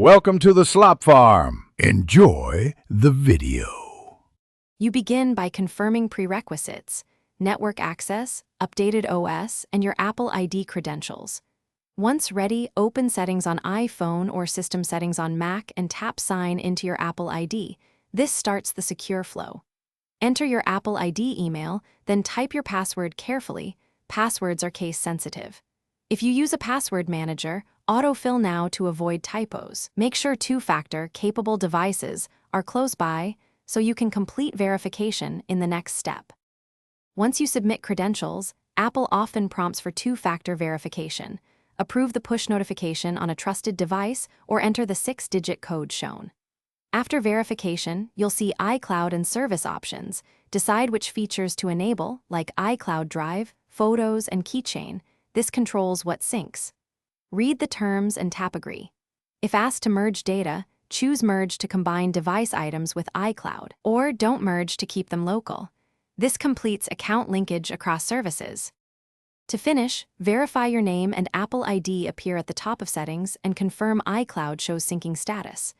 Welcome to the Slop Farm. Enjoy the video. You begin by confirming prerequisites: network access, updated OS, and your Apple ID credentials. Once ready, open Settings on iPhone or System Settings on Mac and tap Sign into your Apple ID. This starts the secure flow. Enter your Apple ID email, then type your password carefully. Passwords are case sensitive. If you use a password manager, autofill now to avoid typos. Make sure two-factor capable devices are close by so you can complete verification in the next step. Once you submit credentials, Apple often prompts for two-factor verification. Approve the push notification on a trusted device or enter the 6-digit code shown. After verification, you'll see iCloud and service options. Decide which features to enable, like iCloud Drive, Photos, and Keychain. This controls what syncs. Read the terms and tap Agree. If asked to merge data, choose Merge to combine device items with iCloud, or Don't Merge to keep them local. This completes account linkage across services. To finish, verify your name and Apple ID appear at the top of settings and confirm iCloud shows syncing status.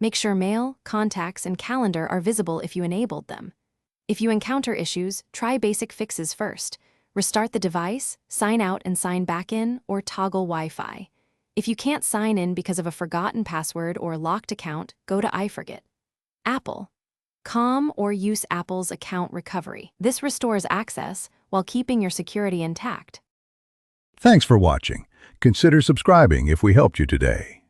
Make sure Mail, Contacts, and Calendar are visible if you enabled them. If you encounter issues, try basic fixes first. Restart the device, sign out and sign back in, or toggle Wi-Fi. If you can't sign in because of a forgotten password or locked account, go to iForget. Apple. Calm or use Apple's account recovery. This restores access while keeping your security intact. Thanks for watching. Consider subscribing if we helped you today.